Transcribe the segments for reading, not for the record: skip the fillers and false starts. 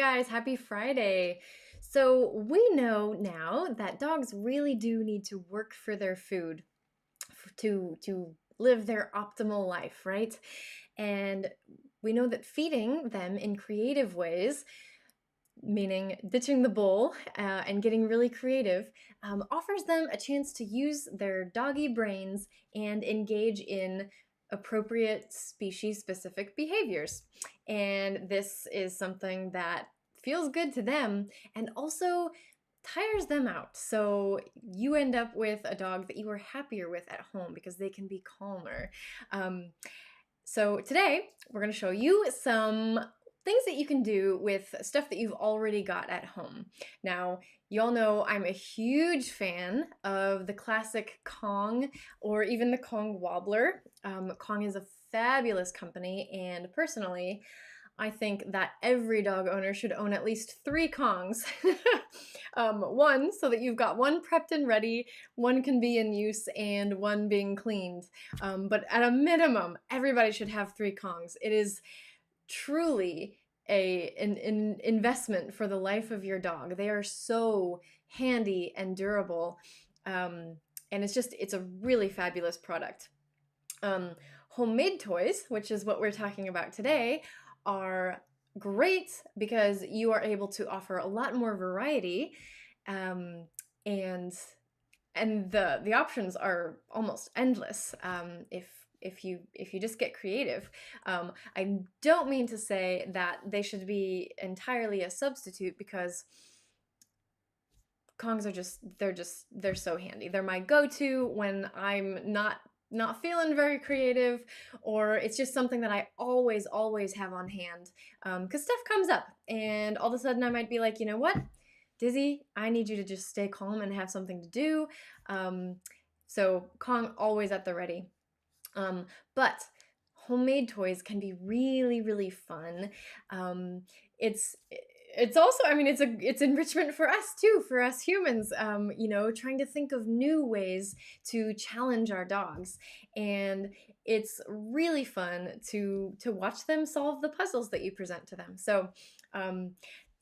Guys, happy Friday. So we know now that dogs really do need to work for their food to live their optimal life, right? And we know that feeding them in creative ways, meaning ditching the bowl and getting really creative, offers them a chance to use their doggy brains and engage in appropriate species-specific behaviors. And this is something that feels good to them and also tires them out. So you end up with a dog that you are happier with at home because they can be calmer. So today we're going to show you some things that you can do with stuff that you've already got at home. Now, you all know I'm a huge fan of the classic Kong or even the Kong Wobbler. Kong is a fabulous company, and personally, I think that every dog owner should own at least 3 Kongs. One, so that you've got one prepped and ready, one can be in use, and one being cleaned. But at a minimum, everybody should have 3 Kongs. It is truly an investment for the life of your dog. They are so handy and durable, and it's a really fabulous product. Homemade toys, which is what we're talking about today, are great because you are able to offer a lot more variety, and the options are almost endless if you just get creative. I don't mean to say that they should be entirely a substitute, because Kongs are they're so handy. They're my go-to when I'm not feeling very creative, or it's just something that I always have on hand, because stuff comes up and all of a sudden I might be like, you know what, Dizzy, I need you to just stay calm and have something to do. So Kong always at the ready. But homemade toys can be really fun. It's also, I mean, it's enrichment for us too, for us humans, you know, trying to think of new ways to challenge our dogs. And it's really fun to watch them solve the puzzles that you present to them. So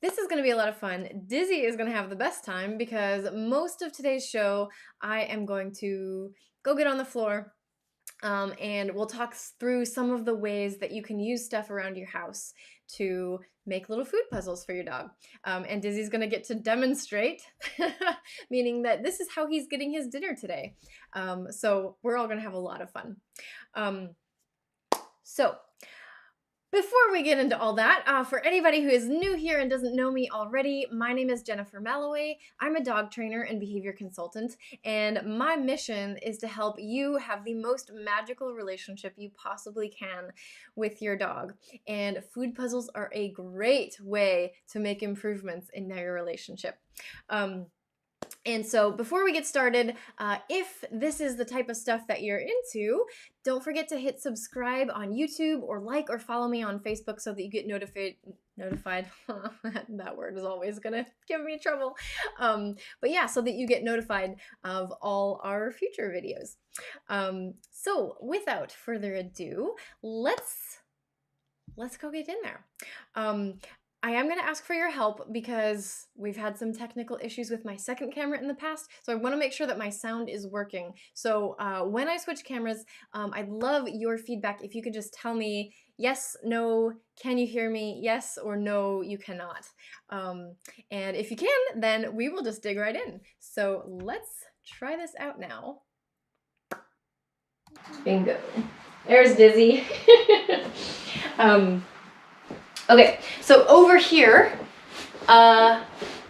this is going to be a lot of fun. Dizzy is going to have the best time because most of today's show, I am going to go get on the floor, and we'll talk through some of the ways that you can use stuff around your house to make little food puzzles for your dog. And Dizzy's gonna get to demonstrate, meaning that this is how he's getting his dinner today. So we're all gonna have a lot of fun. So before we get into all that, for anybody who is new here and doesn't know me already, my name is Jennifer Malloway. I'm a dog trainer and behavior consultant, and my mission is to help you have the most magical relationship you possibly can with your dog. And food puzzles are a great way to make improvements in your relationship. And so before we get started, if this is the type of stuff that you're into, don't forget to hit subscribe on YouTube, or like or follow me on Facebook so that you get notified. That word is always gonna give me trouble. But yeah, so that you get notified of all our future videos. So without further ado, let's go get in there. I am going to ask for your help because we've had some technical issues with my second camera in the past, so I want to make sure that my sound is working. So when I switch cameras, I'd love your feedback. If you could just tell me yes, no, can you hear me, yes, or no, you cannot. And if you can, then we will just dig right in. So let's try this out now. Bingo. There's Dizzy. Okay, so over here, I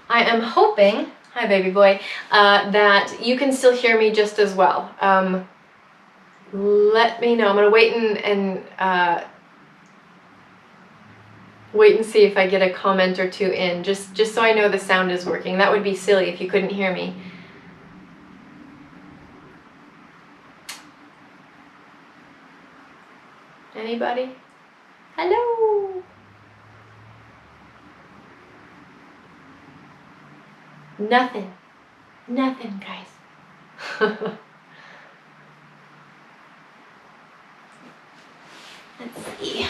am hoping, hi baby boy, that you can still hear me just as well. Let me know. I'm gonna wait and see if I get a comment or two in, just so I know the sound is working. That would be silly if you couldn't hear me. Anybody? Hello? Nothing, guys. Let's see.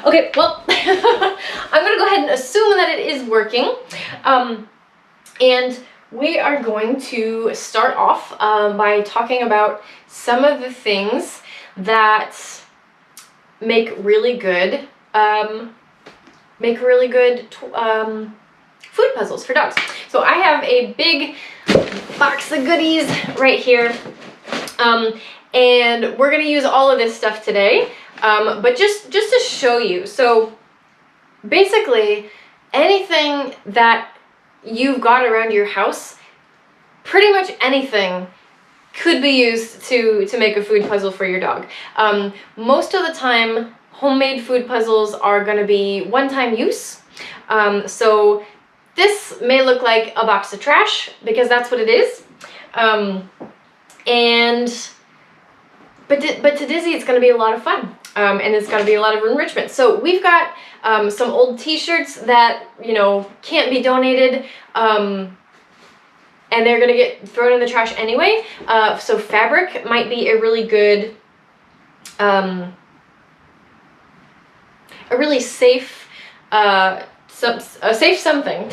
Okay, well, I'm gonna go ahead and assume that it is working. And we are going to start off by talking about some of the things that make really good food puzzles for dogs. So I have a big box of goodies right here, and we're gonna use all of this stuff today. But just to show you, so basically anything that you've got around your house, pretty much anything could be used to make a food puzzle for your dog. Most of the time, homemade food puzzles are going to be one-time use. So this may look like a box of trash because that's what it is. But to Dizzy, it's going to be a lot of fun, and it's going to be a lot of enrichment. So we've got some old T-shirts that can't be donated, and they're going to get thrown in the trash anyway. So fabric might be a really good, a really safe, safe something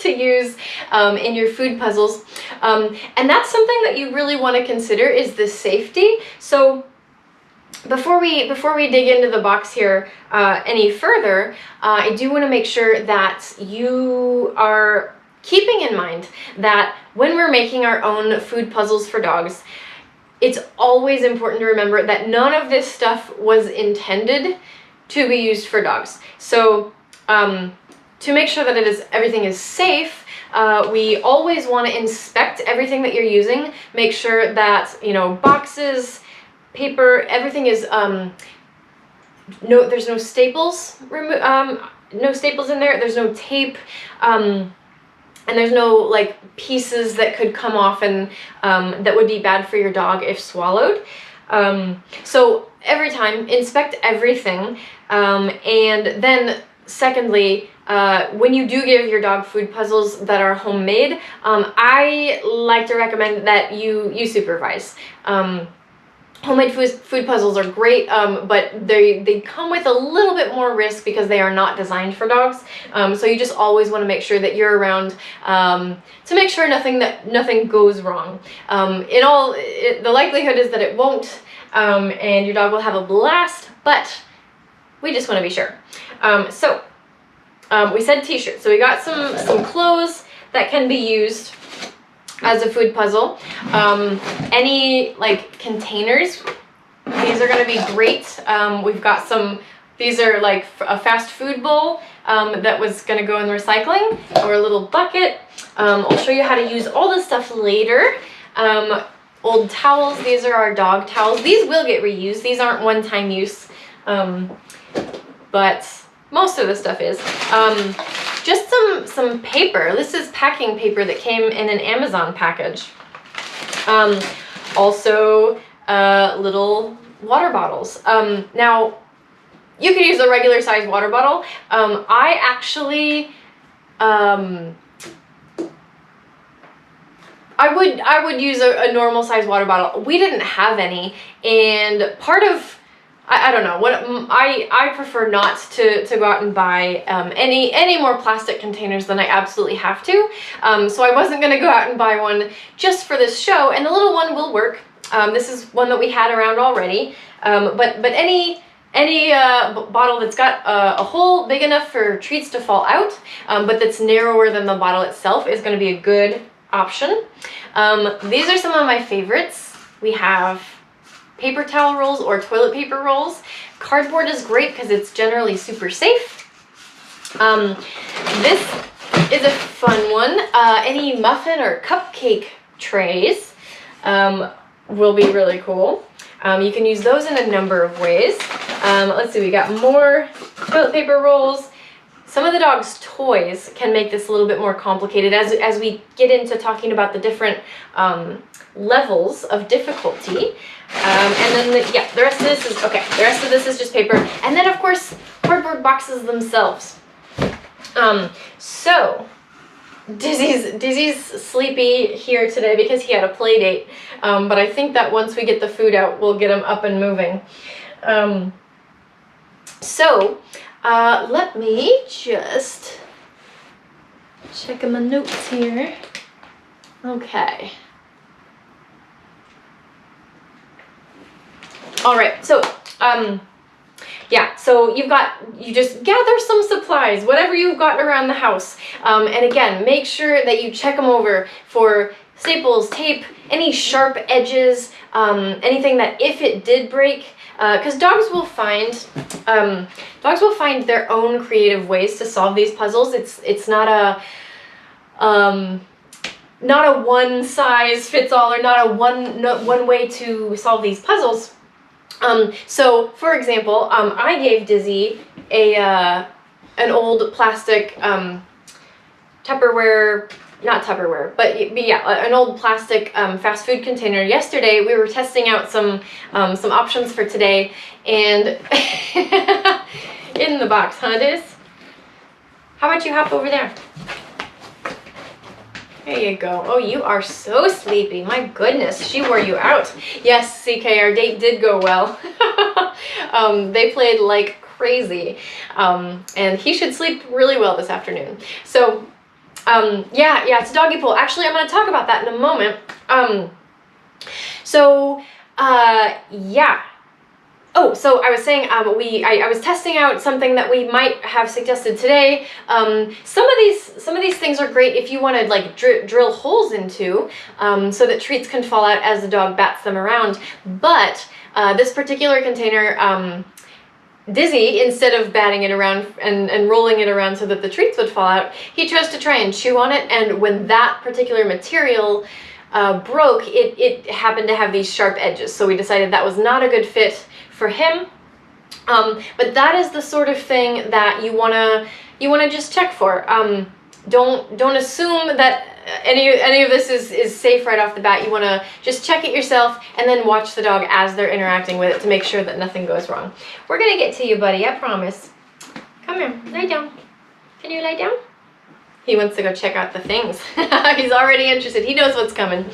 to use in your food puzzles, and that's something that you really want to consider is the safety. So before we dig into the box here any further, I do want to make sure that you are keeping in mind that when we're making our own food puzzles for dogs, it's always important to remember that none of this stuff was intended to be used for dogs. So to make sure that everything is safe, we always want to inspect everything that you're using. Make sure that boxes, paper, everything is there's no staples no staples in there. There's no tape, and there's no like pieces that could come off and that would be bad for your dog if swallowed. So every time inspect everything, and then secondly, when you do give your dog food puzzles that are homemade, I like to recommend that you supervise. Homemade food puzzles are great, but they come with a little bit more risk because they are not designed for dogs. So you just always want to make sure that you're around to make sure nothing goes wrong. The likelihood is that it won't, and your dog will have a blast, but we just want to be sure. So we said T-shirts, so we got some clothes that can be used as a food puzzle. Any like containers, these are going to be great. We've got these are like a fast food bowl that was going to go in recycling, or a little bucket. I'll show you how to use all this stuff later. Old towels, these are our dog towels. These will get reused. These aren't one-time use, but most of the stuff is. Just some paper. This is packing paper that came in an Amazon package. Also little water bottles. Now you could use a regular size water bottle. I actually I would use a normal size water bottle. We didn't have any, and part of I don't know what I prefer not to go out and buy any more plastic containers than I absolutely have to. So I wasn't gonna go out and buy one just for this show, and the little one will work. This is one that we had around already. But any bottle that's got a hole big enough for treats to fall out, but that's narrower than the bottle itself, is going to be a good option. These are some of my favorites. We have paper towel rolls or toilet paper rolls. Cardboard is great because it's generally super safe. This is a fun one. Any muffin or cupcake trays will be really cool. You can use those in a number of ways. Let's see, we got more toilet paper rolls. Some of the dog's toys can make this a little bit more complicated as we get into talking about the different levels of difficulty. And then the rest of this is okay. The rest of this is just paper, and then of course cardboard boxes themselves. So Dizzy's sleepy here today because he had a play date, but I think that once we get the food out, we'll get him up and moving. So let me just check my notes here. Okay. All right, so, yeah, so you just gather some supplies, whatever you've got around the house. And again, make sure that you check them over for staples, tape, any sharp edges, anything that if it did break, because dogs will find their own creative ways to solve these puzzles. It's not a one size fits all, or not a one way to solve these puzzles. So for example, I gave Dizzy an old plastic Tupperware, not Tupperware, but yeah, an old plastic fast food container. Yesterday we were testing out some options for today, and in the box, huh, Diz? How about you hop over there? There you go. Oh, you are so sleepy. My goodness, she wore you out. Yes, CK, our date did go well. They played like crazy, and he should sleep really well this afternoon. So yeah, it's a doggy pool. Actually, I'm going to talk about that in a moment. Yeah. Oh, so I was saying, I was testing out something that we might have suggested today. Some of these things are great if you want to like drill holes into, so that treats can fall out as the dog bats them around. But this particular container, Dizzy, instead of batting it around and rolling it around so that the treats would fall out, he chose to try and chew on it, and when that particular material broke, it happened to have these sharp edges, so we decided that was not a good fit for him. But that is the sort of thing that you wanna just check for. Don't assume that any of this is safe right off the bat. You wanna just check it yourself and then watch the dog as they're interacting with it to make sure that nothing goes wrong. We're gonna get to you, buddy, I promise. Come here, lay down. Can you lay down? He wants to go check out the things. He's already interested. He knows what's coming.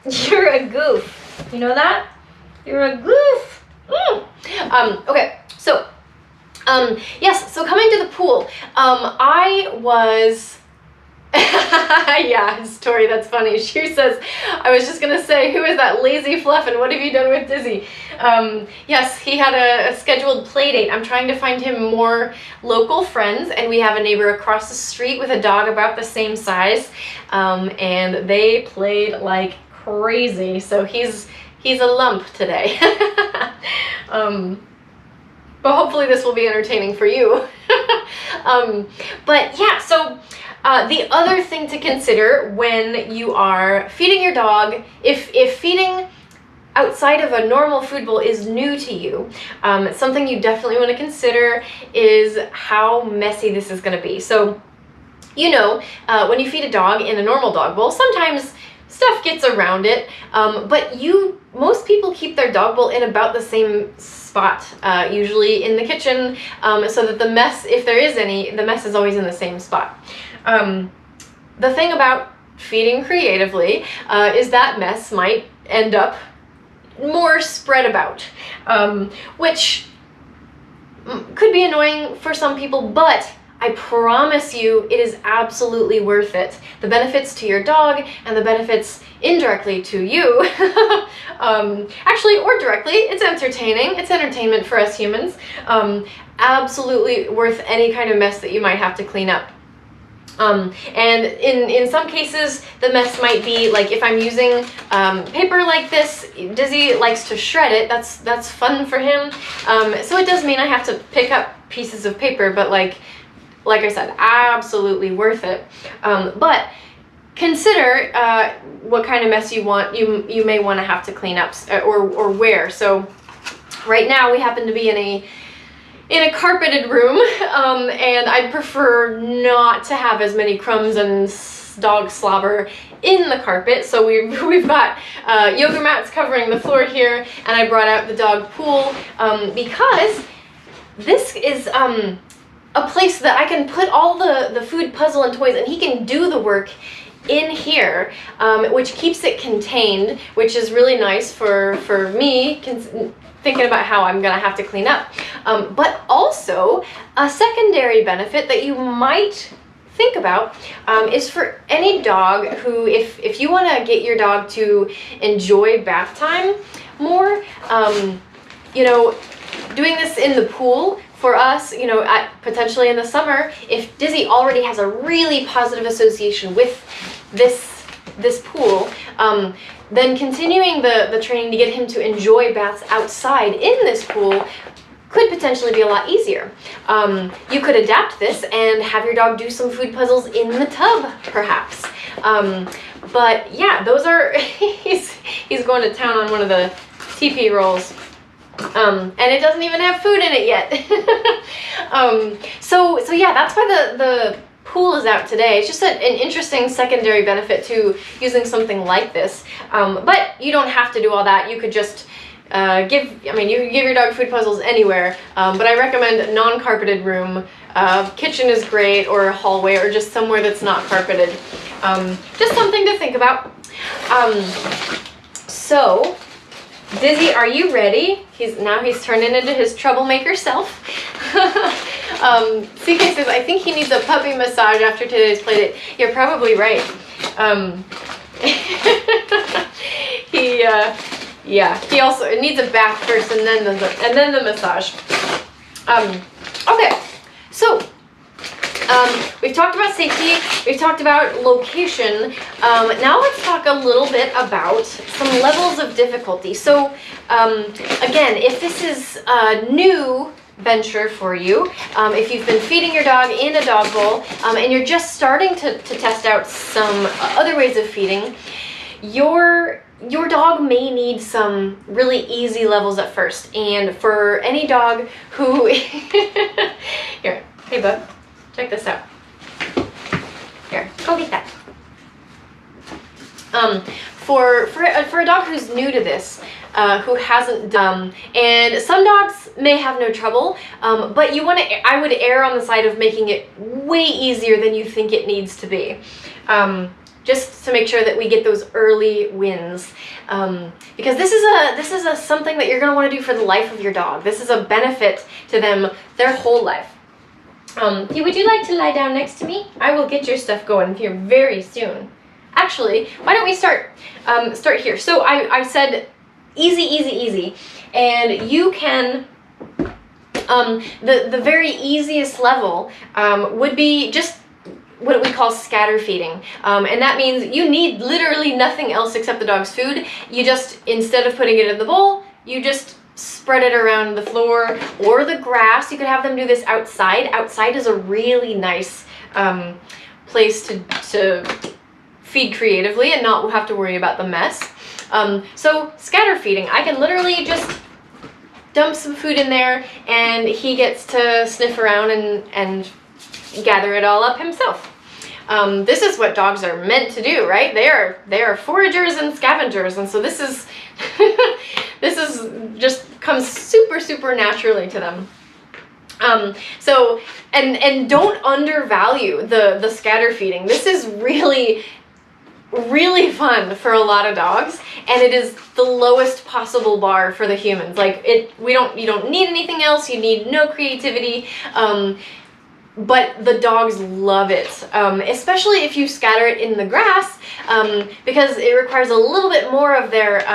You're a goof. You know that? You're a goof. Okay, so yes, so coming to the pool, I was yeah, Tori, that's funny. She says, I was just gonna say, who is that lazy fluff and what have you done with Dizzy? Yes, he had a scheduled play date. I'm trying to find him more local friends, and we have a neighbor across the street with a dog about the same size, and they played like crazy, so he's a lump today. But hopefully this will be entertaining for you. But yeah, so the other thing to consider when you are feeding your dog, if feeding outside of a normal food bowl is new to you, something you definitely want to consider is how messy this is going to be. So, you know, when you feed a dog in a normal dog bowl, sometimes stuff gets around it, but most people keep their dog bowl in about the same spot, usually in the kitchen, so that the mess, if there is any, the mess is always in the same spot. The thing about feeding creatively is that mess might end up more spread about, which could be annoying for some people, but I promise you it is absolutely worth it. The benefits to your dog and the benefits indirectly to you, actually, or directly, it's entertaining. It's entertainment for us humans. Absolutely worth any kind of mess that you might have to clean up. And in some cases, the mess might be like if I'm using paper like this, Dizzy likes to shred it. That's fun for him. So it does mean I have to pick up pieces of paper, but like I said, absolutely worth it. But consider what kind of mess you want. You may want to have to clean up or wear. So right now we happen to be in a carpeted room, and I'd prefer not to have as many crumbs and dog slobber in the carpet. So we've got yoga mats covering the floor here, and I brought out the dog pool because this is a place that I can put all the food, puzzle, and toys, and he can do the work in here, which keeps it contained, which is really nice for me, thinking about how I'm gonna have to clean up. But also a secondary benefit that you might think about is for any dog who, if you want to get your dog to enjoy bath time more, you know, doing this in the pool for us, you know, potentially in the summer, if Dizzy already has a really positive association with this pool, then continuing the training to get him to enjoy baths outside in this pool could potentially be a lot easier. You could adapt this and have your dog do some food puzzles in the tub, perhaps. But yeah, those are, he's going to town on one of the TP rolls. And it doesn't even have food in it yet. So yeah, that's why the pool is out today. It's just an interesting secondary benefit to using something like this. But you don't have to do all that. You could just you can give your dog food puzzles anywhere, but I recommend a non-carpeted room. Kitchen is great, or a hallway, or just somewhere that's not carpeted. Just something to think about. So, Dizzy, are you ready? He's turning into his troublemaker self. CK says, I think he needs a puppy massage after today's play date. You're probably right. Yeah, he also needs a bath first and then the massage. Okay, so we've talked about safety, we've talked about location. Now let's talk a little bit about some levels of difficulty. So again, if this is a new venture for you, if you've been feeding your dog in a dog bowl and you're just starting to test out some other ways of feeding, your dog may need some really easy levels at first. And for any dog who here, hey bud, check this out. Here, go get that. For a dog who's new to this, who hasn't done, and some dogs may have no trouble, but I would err on the side of making it way easier than you think it needs to be. Just to make sure that we get those early wins, because this is something that you're going to want to do for the life of your dog. This is a benefit to them their whole life. Would you like to lie down next to me? I will get your stuff going here very soon. Actually, why don't we start here? So I said easy, and you can. The very easiest level would be just what we call scatter feeding, and that means you need literally nothing else except the dog's food. You just, instead of putting it in the bowl, you just spread it around the floor or the grass. You could have them do this outside. Outside is a really nice place to feed creatively and not have to worry about the mess. So scatter feeding, I can literally just dump some food in there and he gets to sniff around and gather it all up himself. This is what dogs are meant to do, right? They are foragers and scavengers, and so this is just comes super naturally to them. So don't undervalue the scatter feeding. This is really fun for a lot of dogs, and it is the lowest possible bar for the humans. Like you don't need anything else. You need no creativity. But the dogs love it, especially if you scatter it in the grass, because it requires a little bit more of their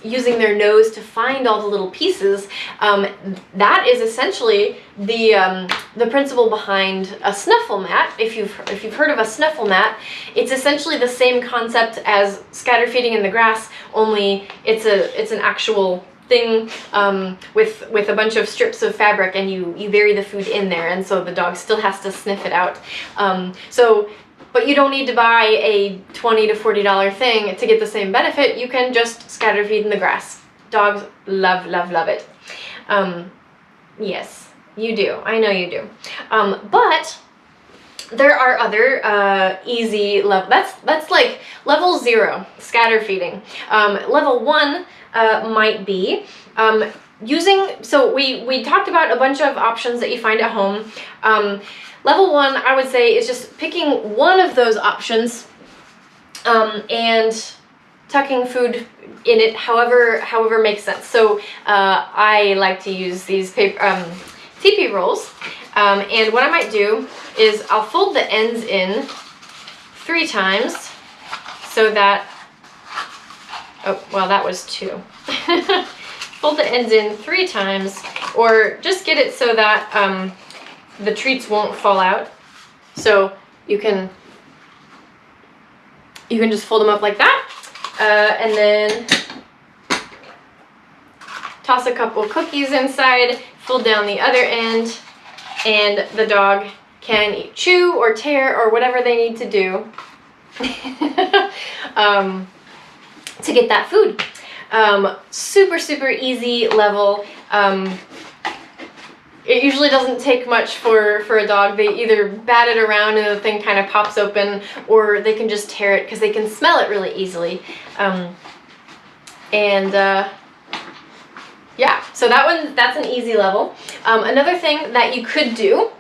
using their nose to find all the little pieces. That is essentially the principle behind a snuffle mat. If you've heard of a snuffle mat, it's essentially the same concept as scatter feeding in the grass, only it's an actual thing with a bunch of strips of fabric, and you bury the food in there, and so the dog still has to sniff it out. But you don't need to buy a $20 to $40 thing to get the same benefit. You can just scatter feed in the grass. Dogs love it. Yes, you do. I know you do. But there are other easy level. That's like level 0, scatter feeding. Level 1 might be using. So we talked about a bunch of options that you find at home. Level 1, I would say, is just picking one of those options and tucking food in it however makes sense. So I like to use these TP rolls. And what I might do is I'll fold the ends in 3 times so that, oh, well, that was 2. Fold the ends in 3 times, or just get it so that the treats won't fall out. So you can just fold them up like that, and then toss a couple cookies inside, fold down the other end, and the dog can chew or tear or whatever they need to do to get that food. Super, super easy level. It usually doesn't take much for a dog. They either bat it around and the thing kind of pops open, or they can just tear it because they can smell it really easily. Yeah, so that's an easy level. Another thing that you could do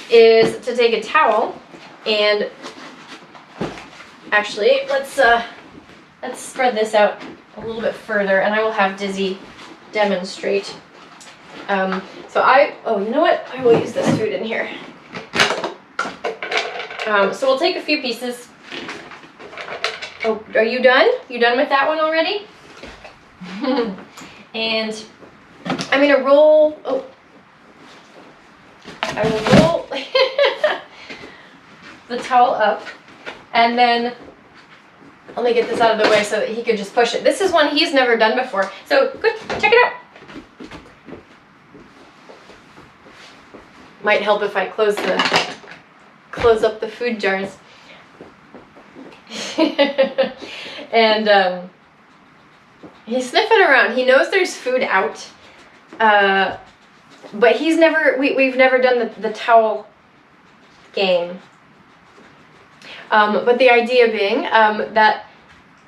is to take a towel and actually let's spread this out a little bit further, and I will have Dizzy demonstrate. Oh, you know what? I will use this food in here. So we'll take a few pieces. Oh, are you done? You done with that one already? And I'm gonna roll, I will roll the towel up, and then let me get this out of the way so that he could just push it. This is one he's never done before. So good, check it out. Might help if I close up the food jars. And he's sniffing around. He knows there's food out, but we've never done the towel game. But the idea being that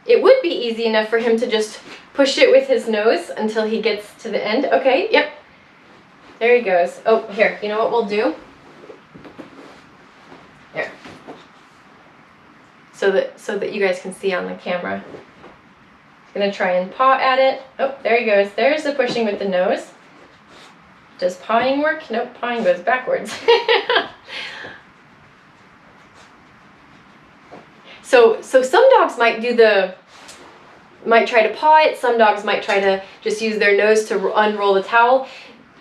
it would be easy enough for him to just push it with his nose until he gets to the end. Okay, yep. There he goes. Oh, here, you know what we'll do? Here. So that you guys can see on the camera. I'm gonna try and paw at it. Oh, there he goes. There's the pushing with the nose. Does pawing work? Nope, pawing goes backwards. So some dogs might try to paw it. Some dogs might try to just use their nose to unroll the towel.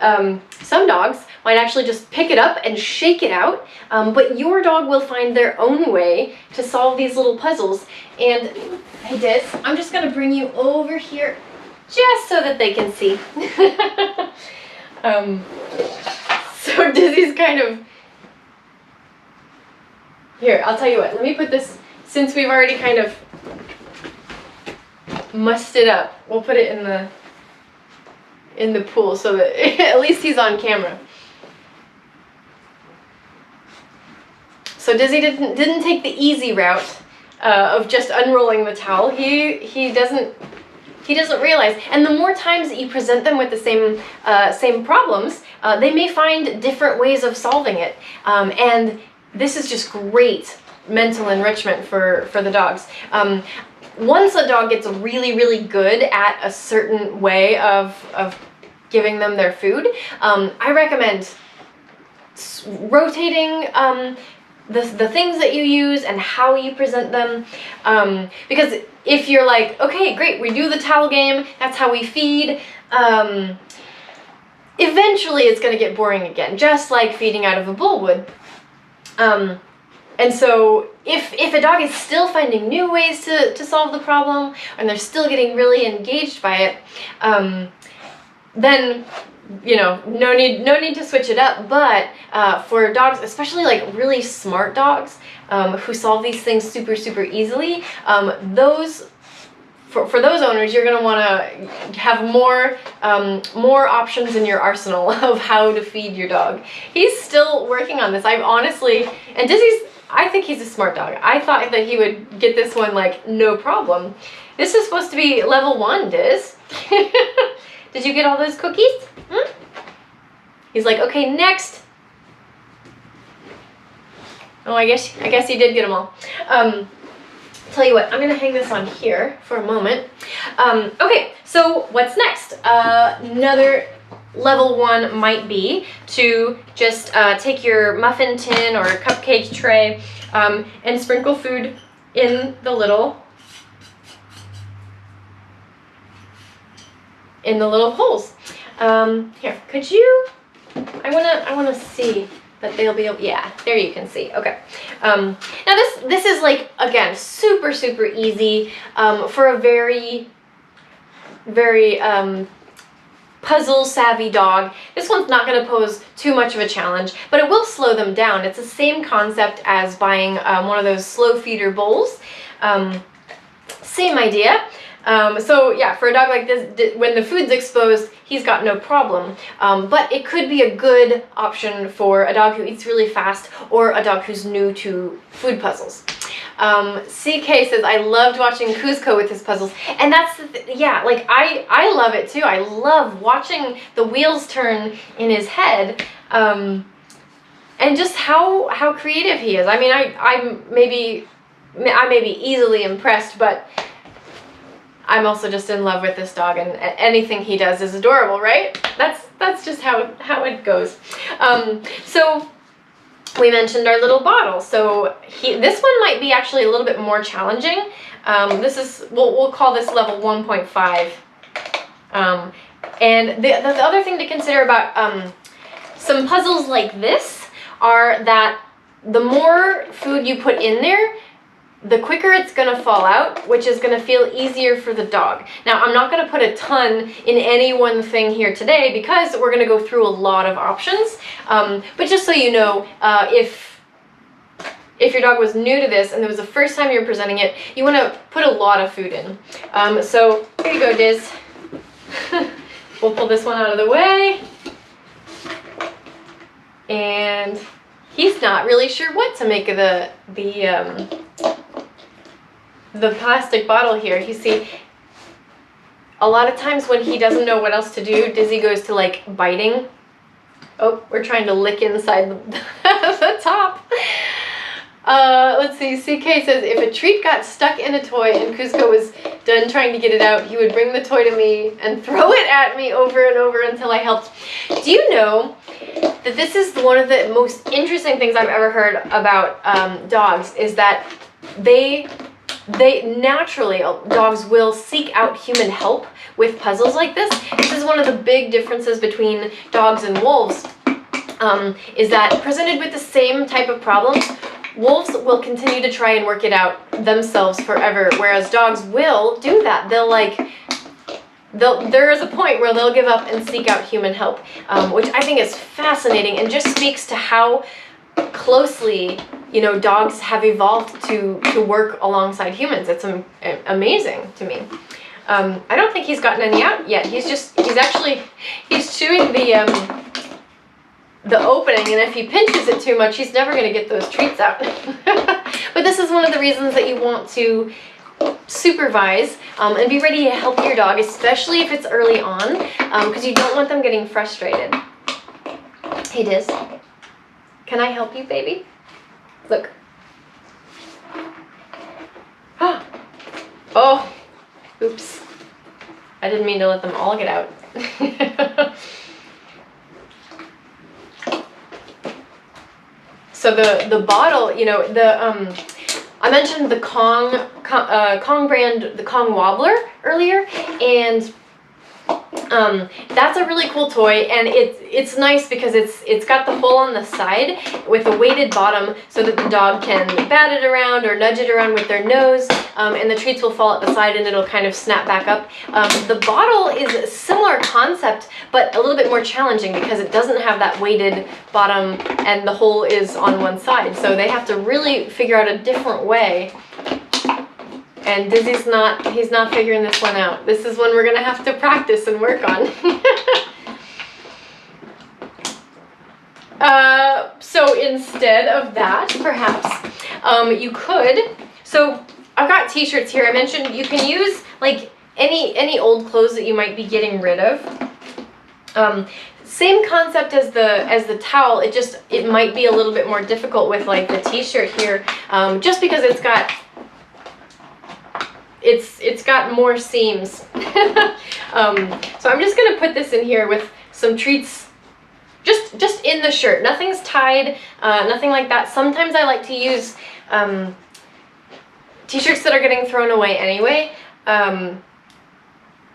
Some dogs might actually just pick it up and shake it out, but your dog will find their own way to solve these little puzzles. And hey Diz, I'm just gonna bring you over here just so that they can see. So Dizzy's kind of, here, I'll tell you what, let me put this, since we've already kind of mussed it up, we'll put it in the pool so that at least he's on camera. So Dizzy didn't take the easy route of just unrolling the towel. He doesn't realize. And the more times that you present them with the same problems, they may find different ways of solving it. And this is just great mental enrichment for the dogs. Once a dog gets really, really good at a certain way of giving them their food, I recommend rotating the things that you use and how you present them, because if you're like, okay, great, we do the towel game, that's how we feed, eventually it's going to get boring again, just like feeding out of a bowl would. And so if a dog is still finding new ways to solve the problem, and they're still getting really engaged by it, then, you know, no need to switch it up. But for dogs, especially like really smart dogs who solve these things super, super easily, for those owners, you're going to want to have more options in your arsenal of how to feed your dog. He's still working on this. I've honestly, and I think he's a smart dog. I thought that he would get this one like no problem. This is supposed to be level 1, Diz. Did you get all those cookies? Hmm? He's like, okay, next. Oh, I guess he did get them all. Tell you what, I'm gonna hang this on here for a moment. Okay, so what's next? Another level 1 might be to just take your muffin tin or cupcake tray and sprinkle food in the little holes. Here, could you? I wanna see that they'll be able. Yeah, there you can see. Okay. Now this is like, again, super easy for a very puzzle savvy dog. This one's not going to pose too much of a challenge, but it will slow them down. It's the same concept as buying one of those slow feeder bowls. Same idea. So yeah, for a dog like this, when the food's exposed, he's got no problem. But it could be a good option for a dog who eats really fast or a dog who's new to food puzzles. CK says, I loved watching Kuzco with his puzzles. And that's, yeah, like I love it too. I love watching the wheels turn in his head. And just how creative he is. I mean, I may be easily impressed, but I'm also just in love with this dog, and anything he does is adorable, right? That's just how it goes. So we mentioned our little bottle. So this one might be actually a little bit more challenging. This is, we'll call this level 1.5. And the other thing to consider about some puzzles like this are that the more food you put in there, the quicker it's going to fall out, which is going to feel easier for the dog. Now, I'm not going to put a ton in any one thing here today because we're going to go through a lot of options. But just so you know, if your dog was new to this and it was the first time you're presenting it, you want to put a lot of food in. So here you go, Diz. We'll pull this one out of the way. And he's not really sure what to make of the plastic bottle here. You see, a lot of times when he doesn't know what else to do, Dizzy goes to like biting. Oh, we're trying to lick inside the top. Let's see, CK says, if a treat got stuck in a toy and Kuzco was done trying to get it out, he would bring the toy to me and throw it at me over and over until I helped. Do you know that this is one of the most interesting things I've ever heard about dogs, is that they naturally, dogs will seek out human help with puzzles like this. This is one of the big differences between dogs and wolves, is that presented with the same type of problems, wolves will continue to try and work it out themselves forever, whereas dogs will do that. There is a point where they'll give up and seek out human help, which I think is fascinating and just speaks to how closely, you know, dogs have evolved to work alongside humans. It's amazing to me. I don't think he's gotten any out yet. He's chewing the opening, and if he pinches it too much, he's never going to get those treats out. But this is one of the reasons that you want to supervise and be ready to help your dog, especially if it's early on, because you don't want them getting frustrated. Hey, Diz. Can I help you, baby? Look. Oh, oops. I didn't mean to let them all get out. So the bottle, you know, I mentioned the Kong brand, the Kong Wobbler earlier, and that's a really cool toy, and it's nice because it's got the hole on the side with a weighted bottom so that the dog can bat it around or nudge it around with their nose, and the treats will fall at the side and it'll kind of snap back up. The bottle is a similar concept, but a little bit more challenging because it doesn't have that weighted bottom and the hole is on one side, so they have to really figure out a different way. And Dizzy's he's not figuring this one out. This is one we're gonna have to practice and work on. So instead of that, perhaps, you could, so I've got t-shirts here. I mentioned you can use like any old clothes that you might be getting rid of. Same concept as the towel, it might be a little bit more difficult with like the t-shirt here, just because it's got more seams. So I'm just gonna put this in here with some treats just in the shirt. Nothing's tied, nothing like that. Sometimes I like to use t-shirts that are getting thrown away anyway.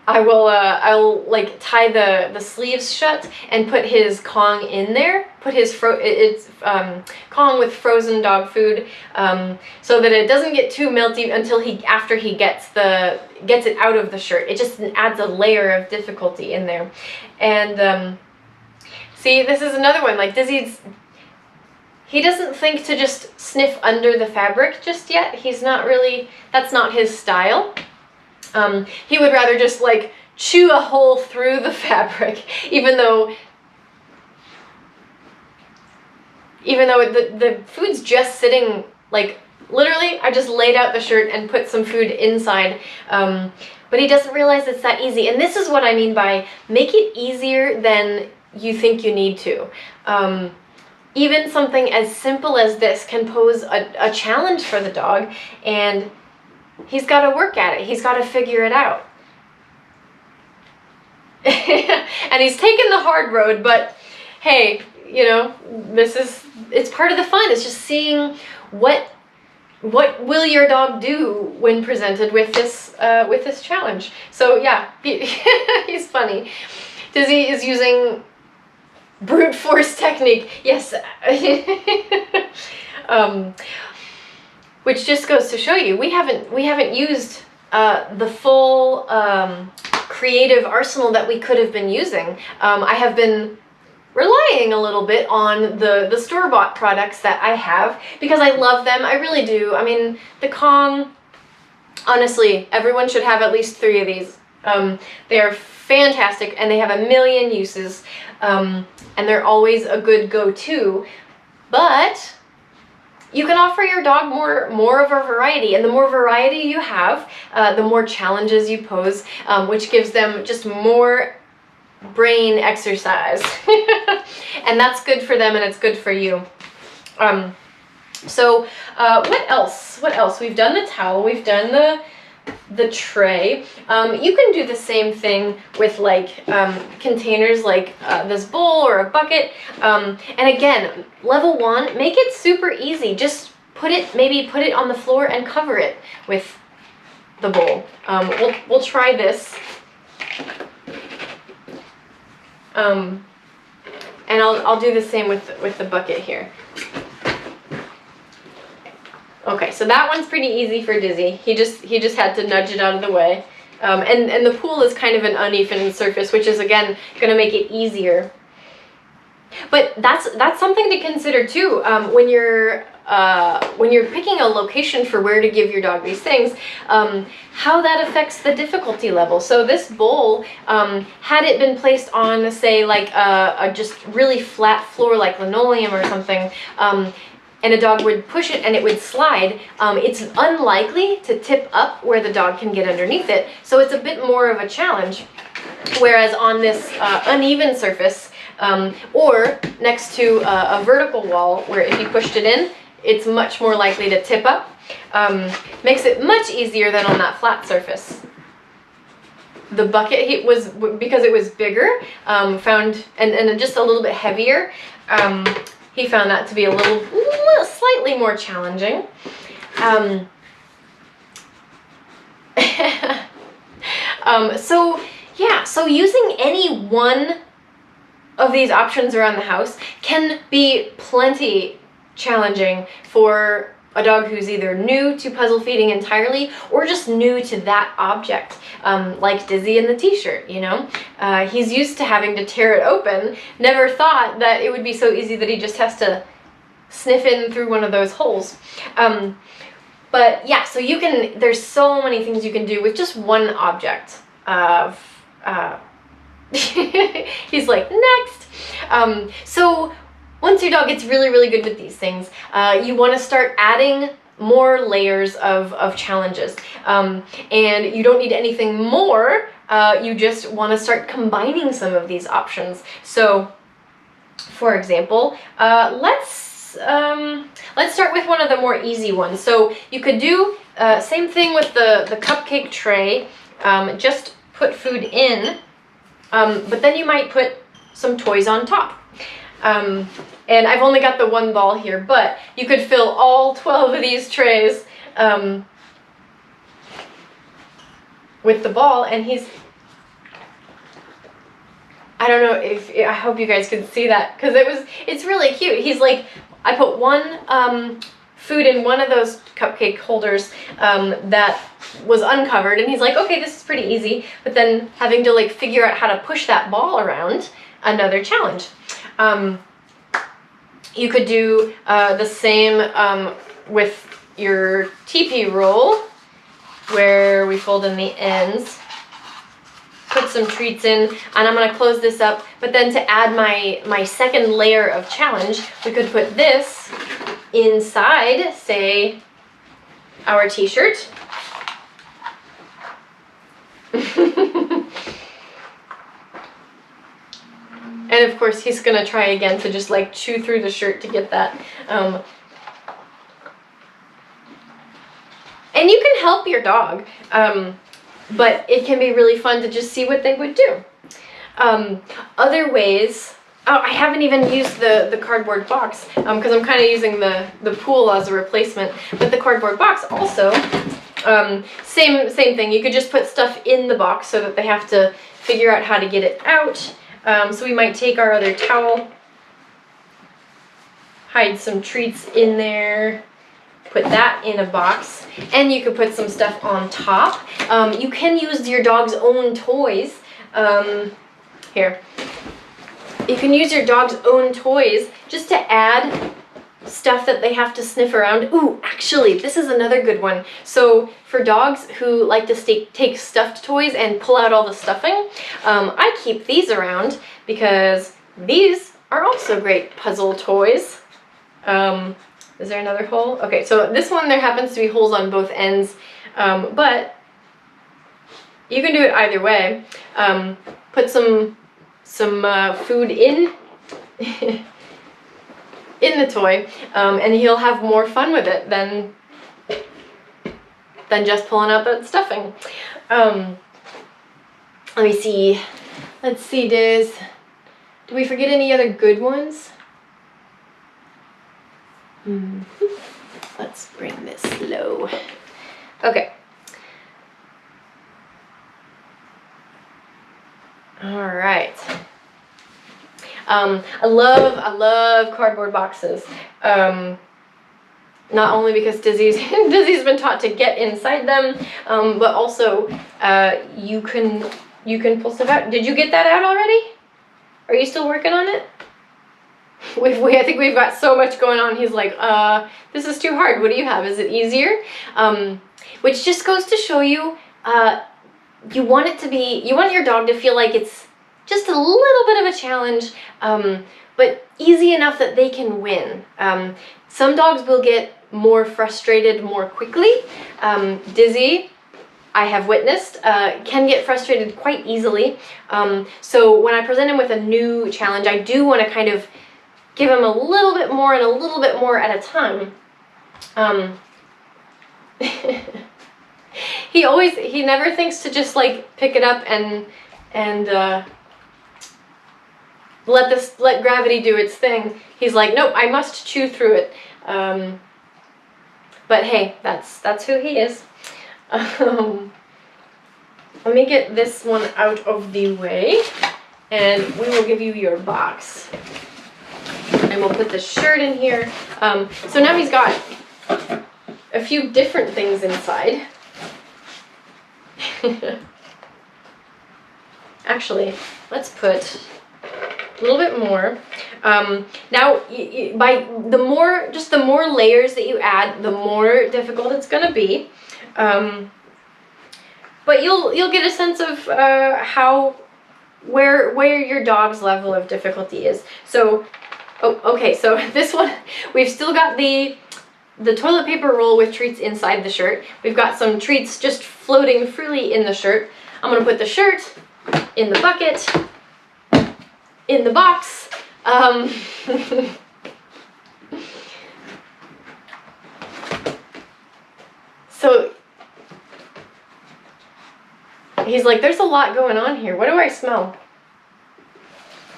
I'll like tie the sleeves shut and put his Kong in there. Put his Kong with frozen dog food, so that it doesn't get too melty until after he gets it out of the shirt. It just adds a layer of difficulty in there. And see, this is another one. Like he doesn't think to just sniff under the fabric just yet. That's not his style. He would rather just like chew a hole through the fabric, even though the food's just sitting, like literally I just laid out the shirt and put some food inside, but he doesn't realize it's that easy. And this is what I mean by make it easier than you think you need to. Even something as simple as this can pose a challenge for the dog, and he's got to work at it. He's got to figure it out. And he's taken the hard road, but hey, you know, it's part of the fun. It's just seeing what will your dog do when presented with this challenge. So yeah, he's funny. Dizzy is using brute force technique. Yes. Which just goes to show you, we haven't used the full creative arsenal that we could have been using. I have been relying a little bit on the store-bought products that I have because I love them. I really do. I mean, the Kong, honestly, everyone should have at least 3 of these. They are fantastic and they have a million uses, and they're always a good go-to. But you can offer your dog more of a variety, and the more variety you have, the more challenges you pose, which gives them just more brain exercise. And that's good for them and it's good for you. So what else? We've done the towel, we've done the tray. You can do the same thing with like containers like this bowl or a bucket. And again, level 1, make it super easy. Just maybe put it on the floor and cover it with the bowl. We'll try this. And I'll do the same with the bucket here. Okay, so that one's pretty easy for Dizzy. He just had to nudge it out of the way. And the pool is kind of an uneven surface, which is again going to make it easier. But that's something to consider too, when you're picking a location for where to give your dog these things, how that affects the difficulty level. So this bowl, had it been placed on, say, like a just really flat floor like linoleum or something, and a dog would push it and it would slide, it's unlikely to tip up where the dog can get underneath it. So it's a bit more of a challenge. Whereas on this uneven surface, or next to a vertical wall where if you pushed it in, it's much more likely to tip up, makes it much easier than on that flat surface. The bucket, because it was bigger, found, and just a little bit heavier, he found that to be a little slightly more challenging. So yeah, so using any one of these options around the house can be plenty challenging for a dog who's either new to puzzle feeding entirely or just new to that object, like Dizzy in the t-shirt, you know? He's used to having to tear it open, never thought that it would be so easy that he just has to sniff in through one of those holes. But yeah, so there's so many things you can do with just one object. He's like, next! So once your dog gets really, really good with these things, you want to start adding more layers of challenges. And you don't need anything more, you just want to start combining some of these options. So, for example, let's start with one of the more easy ones. So you could do same thing with the cupcake tray, just put food in, but then you might put some toys on top. And I've only got the one ball here, but you could fill all 12 of these trays with the ball, and I don't know if, I hope you guys could see that, because it's really cute. He's like, I put one food in one of those cupcake holders that was uncovered, and he's like, okay, this is pretty easy, but then having to like figure out how to push that ball around, another challenge. You could do the same with your teepee roll, where we fold in the ends, put some treats in, and I'm gonna close this up, but then to add my second layer of challenge, we could put this inside, say, our t-shirt. And of course, he's gonna try again to just like chew through the shirt to get that. And you can help your dog, but it can be really fun to just see what they would do. Other ways, oh, I haven't even used the cardboard box because I'm kind of using the pool as a replacement, but the cardboard box also, same thing. You could just put stuff in the box so that they have to figure out how to get it out. So we might take our other towel, hide some treats in there, put that in a box, and you could put some stuff on top. You can use your dog's own toys. Here. You can use your dog's own toys just to add stuff that they have to sniff around. Ooh, actually, this is another good one. So for dogs who like to take stuffed toys and pull out all the stuffing, I keep these around because these are also great puzzle toys. Is there another hole? Okay, so this one, there happens to be holes on both ends, but you can do it either way. Put some food in in the toy, and he'll have more fun with it than just pulling out that stuffing. Let me see. Let's see, Diz. Do we forget any other good ones? Let's bring this low. Okay. All right. I love cardboard boxes. Not only because Dizzy's been taught to get inside them, but also you can pull stuff out. Did you get that out already? Are you still working on it? I think we've got so much going on. He's like, this is too hard. What do you have? Is it easier? Which just goes to show you, you want your dog to feel like it's just a little bit of a challenge, but easy enough that they can win. Some dogs will get more frustrated more quickly. Dizzy, I have witnessed, can get frustrated quite easily. So when I present him with a new challenge, I do want to kind of give him a little bit more and a little bit more at a time. He never thinks to just like pick it up and let gravity do its thing. He's like, nope, I must chew through it. But hey, that's who he is. Let me get this one out of the way, and we will give you your box. And we'll put the shirt in here. So now he's got a few different things inside. Actually, let's put a little bit more. Now, by the more layers that you add, the more difficult it's gonna be. But you'll get a sense of where your dog's level of difficulty is. So, okay, so this one, we've still got the toilet paper roll with treats inside the shirt. We've got some treats just floating freely in the shirt. I'm gonna put the shirt in the bucket, in the box. So he's like, there's a lot going on here. What do I smell?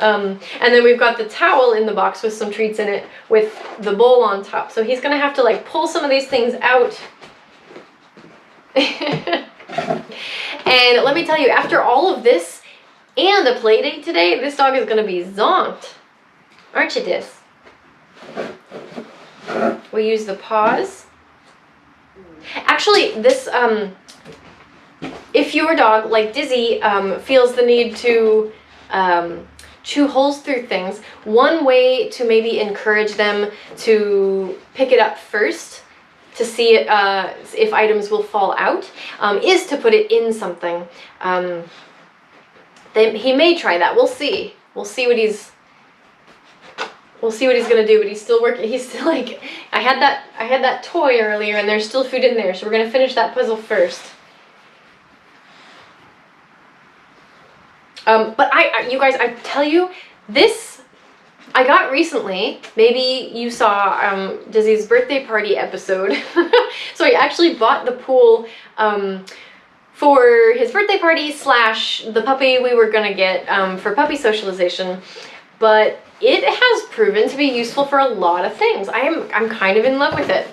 And then we've got the towel in the box with some treats in it with the bowl on top. So he's gonna have to like pull some of these things out. And let me tell you, after all of this and a play date today, this dog is gonna be zonked. Aren't you, Dis? We use the paws. Actually, this, if your dog, like Dizzy, feels the need to chew holes through things, one way to maybe encourage them to pick it up first to see if items will fall out is to put it in something. He may try that. We'll see. We'll see what he's gonna do. But he's still working. He's still like, I had that toy earlier, and there's still food in there. So we're gonna finish that puzzle first. But you guys, I tell you, this I got recently. Maybe you saw Dizzy's birthday party episode. So I actually bought the pool for his birthday party / the puppy we were gonna get for puppy socialization. But it has proven to be useful for a lot of things. I'm kind of in love with it.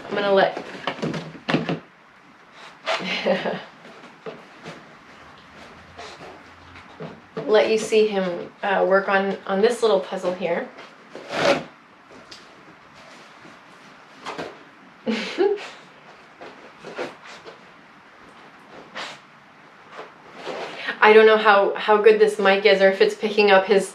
I'm gonna let you see him work on this little puzzle here. I don't know how good this mic is or if it's picking up his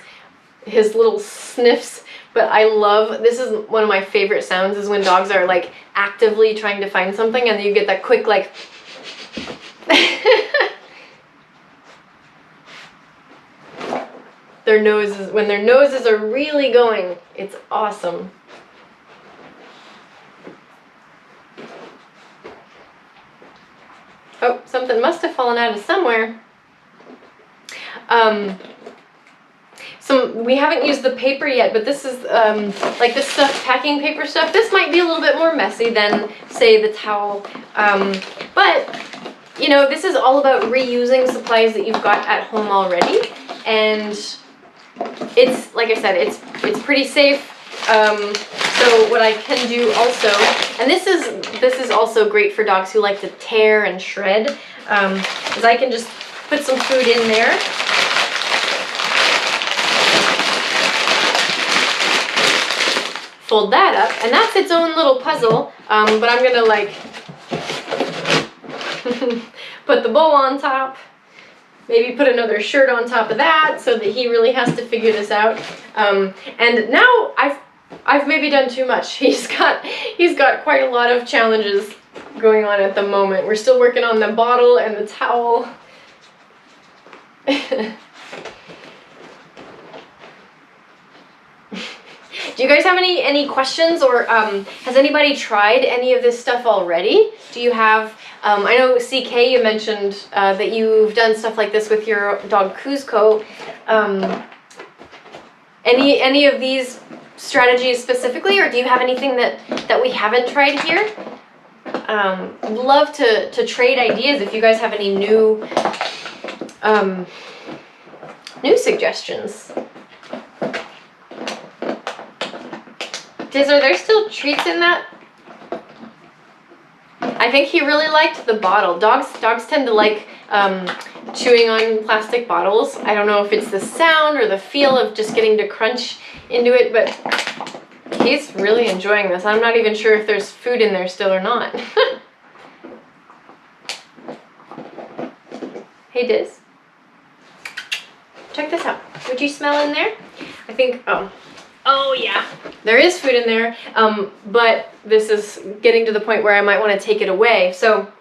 little sniffs, but I love, this is one of my favorite sounds, is when dogs are like actively trying to find something and you get that quick like when their noses are really going. It's awesome. Oh, something must have fallen out of somewhere. We haven't used the paper yet, but this is like this stuff, packing paper stuff. This might be a little bit more messy than, say, the towel. But, you know, this is all about reusing supplies that you've got at home already. And it's, like I said, it's pretty safe. So what I can do also, and this is also great for dogs who like to tear and shred, is I can just put some food in there. Fold that up, and that's its own little puzzle, but I'm gonna like put the bowl on top, maybe put another shirt on top of that so that he really has to figure this out. And now I've maybe done too much. He's got quite a lot of challenges going on at the moment. We're still working on the bottle and the towel. Do you guys have any questions, or has anybody tried any of this stuff already? Do you have, I know CK, you mentioned that you've done stuff like this with your dog Kuzco. Any of these strategies specifically, or do you have anything that we haven't tried here? Love to trade ideas if you guys have any new suggestions. Diz, are there still treats in that? I think he really liked the bottle. Dogs tend to like chewing on plastic bottles. I don't know if it's the sound or the feel of just getting to crunch into it, but he's really enjoying this. I'm not even sure if there's food in there still or not. Hey, Diz. Check this out. Would you smell in there? I think, oh yeah, there is food in there, but this is getting to the point where I might want to take it away. So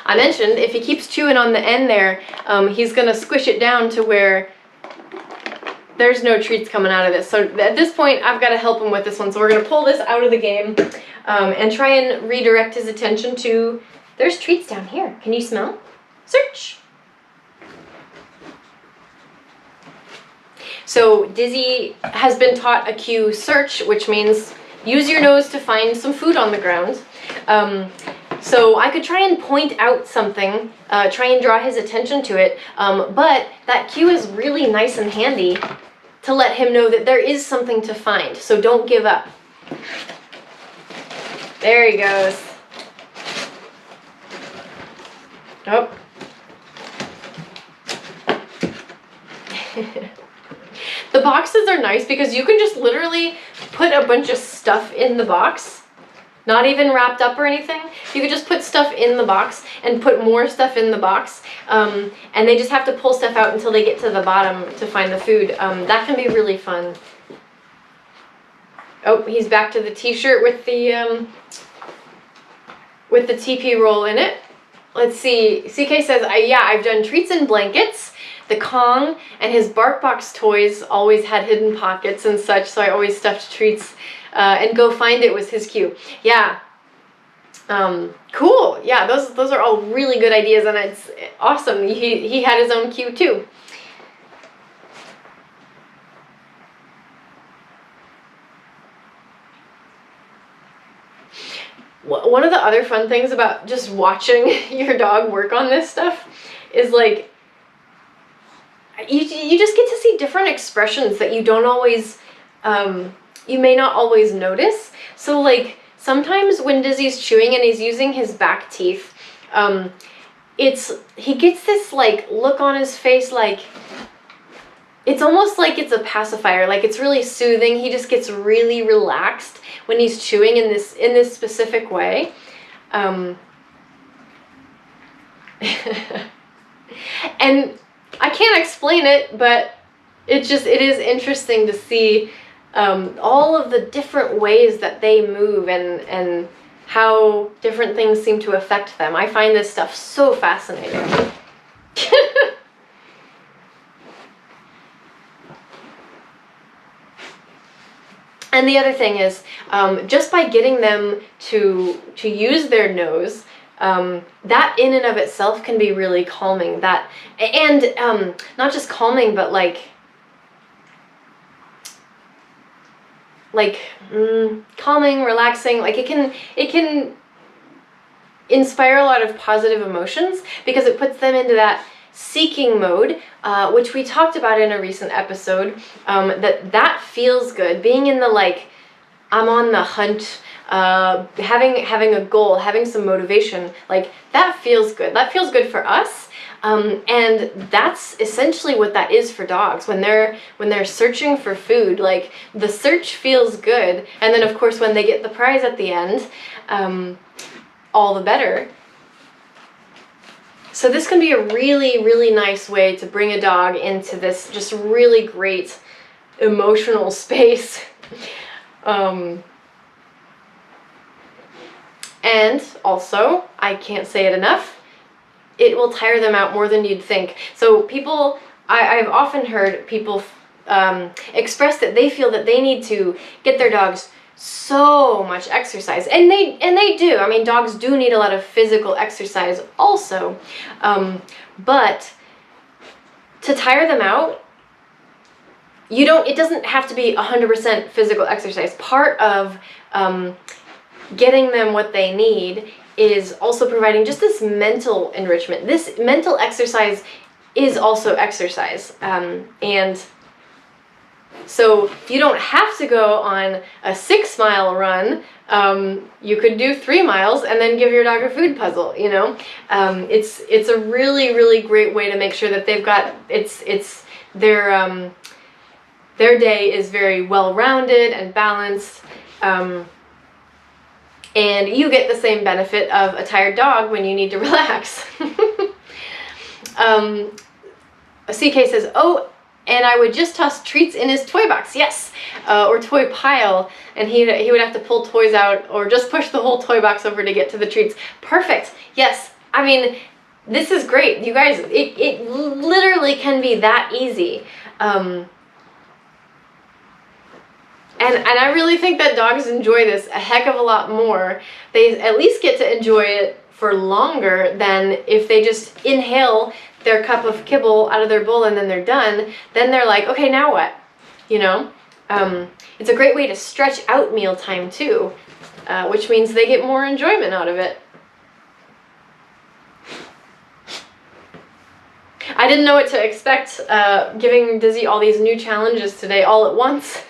I mentioned if he keeps chewing on the end there, he's gonna squish it down to where there's no treats coming out of this. So at this point, I've got to help him with this one. So we're gonna pull this out of the game and try and redirect his attention to, there's treats down here. Can you smell? Search. So Dizzy has been taught a cue search, which means use your nose to find some food on the ground. So I could try and point out something, try and draw his attention to it, but that cue is really nice and handy to let him know that there is something to find. So don't give up. There he goes. Oh. The boxes are nice because you can just literally put a bunch of stuff in the box, not even wrapped up or anything. You could just put stuff in the box and put more stuff in the box, and they just have to pull stuff out until they get to the bottom to find the food. That can be really fun. Oh, he's back to the t-shirt with the TP roll in it. Let's see. CK says, yeah, I've done treats and blankets. The Kong and his BarkBox toys always had hidden pockets and such, so I always stuffed treats, and go find it was his cue. Yeah. Cool. Yeah, those are all really good ideas, and it's awesome. He had his own cue too. One of the other fun things about just watching your dog work on this stuff is like, you just get to see different expressions that you don't always, you may not always notice. So like sometimes when Dizzy's chewing and he's using his back teeth, he gets this like look on his face, like it's almost like it's a pacifier, like it's really soothing. He just gets really relaxed when he's chewing in this specific way. And I can't explain it, but it is interesting to see all of the different ways that they move and how different things seem to affect them. I find this stuff so fascinating. And the other thing is, just by getting them to use their nose, that in and of itself can be really calming. And not just calming, but calming, relaxing. Like it can inspire a lot of positive emotions because it puts them into that seeking mode, which we talked about in a recent episode. That feels good. Being in the I'm on the hunt. Having a goal, having some motivation, like that feels good. That feels good for us, and that's essentially what that is for dogs when they're searching for food. Like the search feels good, and then of course when they get the prize at the end, all the better. So this can be a really, really nice way to bring a dog into this just really great emotional space. And also, I can't say it enough, it will tire them out more than you'd think. So people, I've often heard people express that they feel that they need to get their dogs so much exercise, and they do. I mean, dogs do need a lot of physical exercise also, but to tire them out, it doesn't have to be 100% physical exercise. Part of getting them what they need is also providing just this mental enrichment. This mental exercise is also exercise, and so you don't have to go on a 6-mile run. You could do 3 miles and then give your dog a food puzzle. It's a really, really great way to make sure that they've got their day is very well-rounded and balanced. And you get the same benefit of a tired dog when you need to relax. CK says, oh, and I would just toss treats in his toy box. Yes, or toy pile, and he would have to pull toys out or just push the whole toy box over to get to the treats. Perfect. Yes, I mean, this is great. You guys, it literally can be that easy. And I really think that dogs enjoy this a heck of a lot more. They at least get to enjoy it for longer than if they just inhale their cup of kibble out of their bowl and then they're done. Then they're like, okay, now what? It's a great way to stretch out mealtime too, which means they get more enjoyment out of it. I didn't know what to expect giving Dizzy all these new challenges today all at once.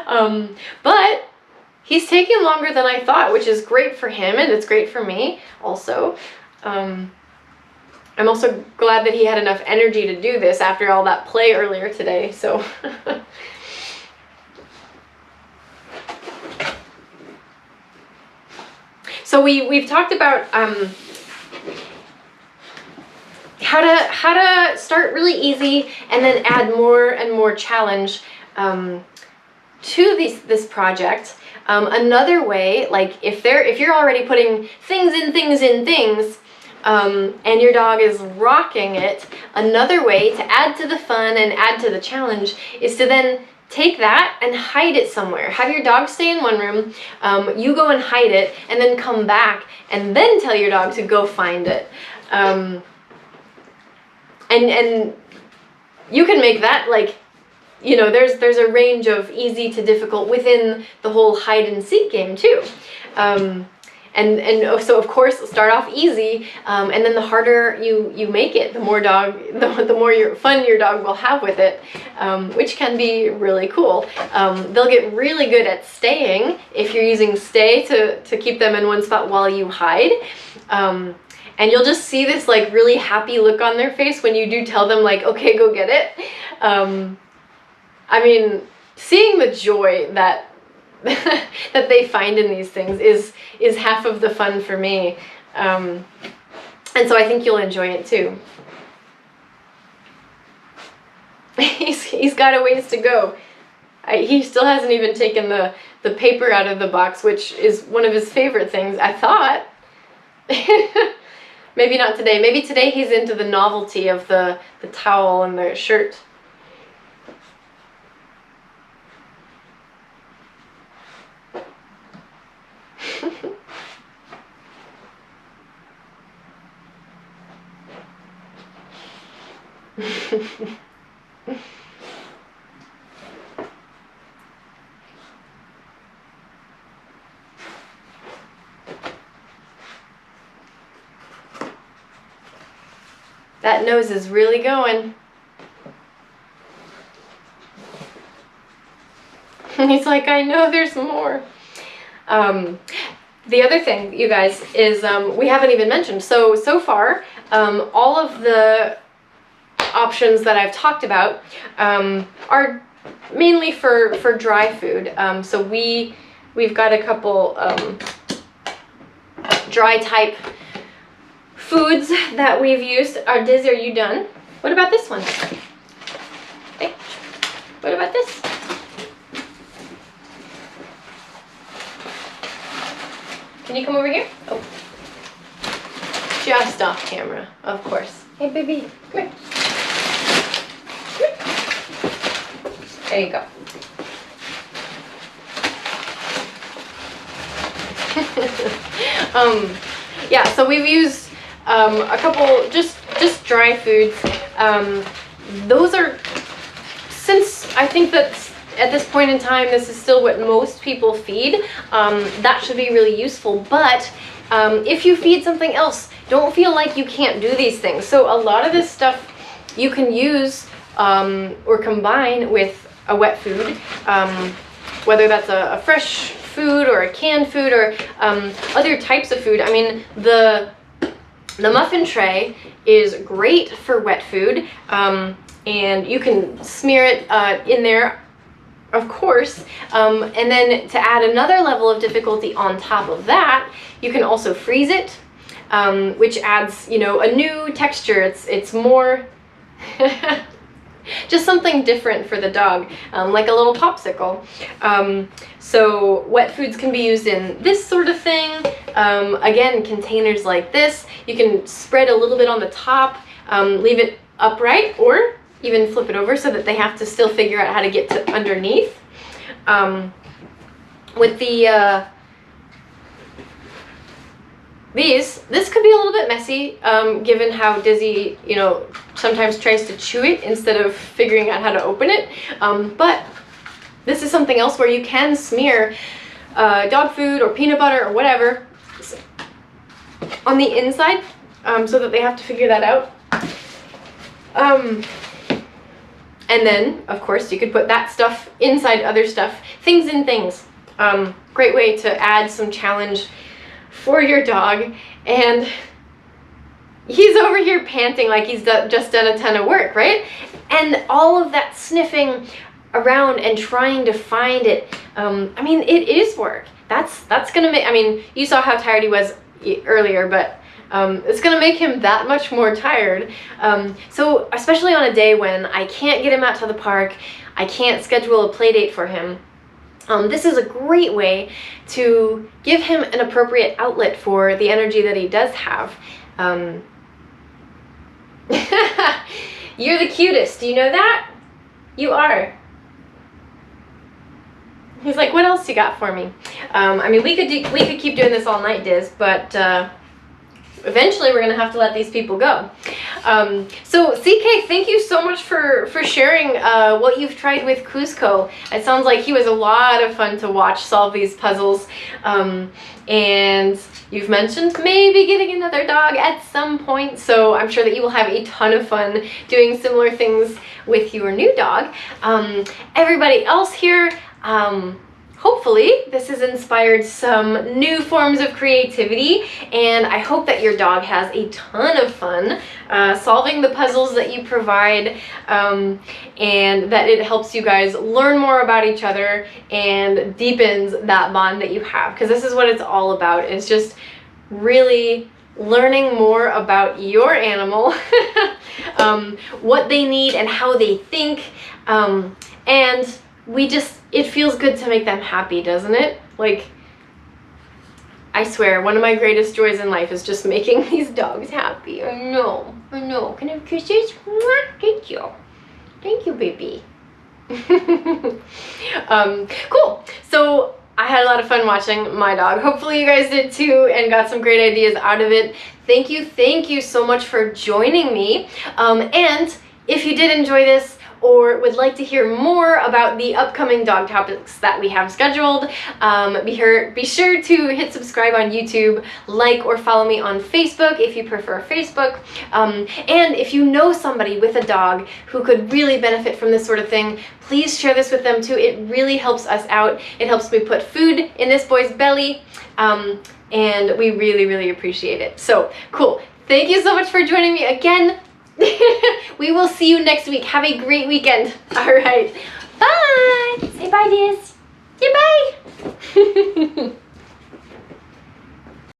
But he's taking longer than I thought, which is great for him, and it's great for me also. I'm also glad that he had enough energy to do this after all that play earlier today, so. So we've talked about how to start really easy and then add more and more challenge to this project. Another way, like if you're already putting things in things, and your dog is rocking it, another way to add to the fun and add to the challenge is to then take that and hide it somewhere. Have your dog stay in one room, you go and hide it, and then come back and then tell your dog to go find it. And you can make that, like, you know, there's a range of easy to difficult within the whole hide and seek game too. And so of course start off easy, and then the harder you make it, the more fun your dog will have with it, which can be really cool. They'll get really good at staying if you're using stay to keep them in one spot while you hide. And you'll just see this like really happy look on their face when you do tell them like, okay, go get it. I mean, seeing the joy that that they find in these things is half of the fun for me, and so I think you'll enjoy it too. He's got a ways to go. He still hasn't even taken the paper out of the box, which is one of his favorite things, I thought. Maybe not today. Maybe today he's into the novelty of the towel and the shirt. That nose is really going. He's like, I know there's more. The other thing, you guys, is we haven't even mentioned. So far, all of the options that I've talked about are mainly for dry food. So we've got a couple dry type foods that we've used. Diz, are you done? What about this one? Hey, what about this? Can you come over here? Oh, just off camera, of course. Hey, baby, come here. There you go. Yeah, so we've used a couple just dry foods. Those are, since I think that at this point in time this is still what most people feed, that should be really useful. But if you feed something else, don't feel like you can't do these things. So a lot of this stuff you can use or combine with a wet food, whether that's a fresh food or a canned food or other types of food. I mean, the muffin tray is great for wet food, and you can smear it in there, of course, and then to add another level of difficulty on top of that, you can also freeze it, which adds, you know, a new texture. It's more just something different for the dog, like a little popsicle. So wet foods can be used in this sort of thing. Again, containers like this. You can spread a little bit on the top, leave it upright, or even flip it over so that they have to still figure out how to get to underneath. With the this could be a little bit messy, given how Dizzy, you know, sometimes tries to chew it instead of figuring out how to open it. But this is something else where you can smear dog food or peanut butter or whatever on the inside, so that they have to figure that out. And then, of course, you could put that stuff inside other stuff. Things in things. Great way to add some challenge for your dog. And he's over here panting like he's just done a ton of work, right? And all of that sniffing around and trying to find it, I mean, it is work. That's gonna make, I mean, you saw how tired he was earlier, but it's gonna make him that much more tired. So especially on a day when I can't get him out to the park, I can't schedule a play date for him, this is a great way to give him an appropriate outlet for the energy that he does have. You're the cutest, do you know that? You are. He's like, what else you got for me? I mean, we could keep doing this all night, Diz, but eventually we're gonna have to let these people go. So CK, thank you so much for sharing what you've tried with Cusco. It sounds like he was a lot of fun to watch solve these puzzles. And you've mentioned maybe getting another dog at some point, so I'm sure that you will have a ton of fun doing similar things with your new dog. Everybody else here, hopefully this has inspired some new forms of creativity, and I hope that your dog has a ton of fun solving the puzzles that you provide, and that it helps you guys learn more about each other and deepens that bond that you have, because this is what it's all about. It's just really learning more about your animal, what they need and how they think, and it feels good to make them happy, doesn't it? Like, I swear, one of my greatest joys in life is just making these dogs happy. I know. Can I have kisses? Thank you. Thank you, baby. Cool. So I had a lot of fun watching my dog. Hopefully you guys did too and got some great ideas out of it. Thank you so much for joining me. And if you did enjoy this, or would like to hear more about the upcoming dog topics that we have scheduled, be sure to hit subscribe on YouTube, like or follow me on Facebook if you prefer Facebook. And if you know somebody with a dog who could really benefit from this sort of thing, please share this with them too. It really helps us out. It helps me put food in this boy's belly, and we really appreciate it. So cool. Thank you so much for joining me again. We will see you next week. Have a great weekend. All right. Bye. Say bye, Diz. Say bye.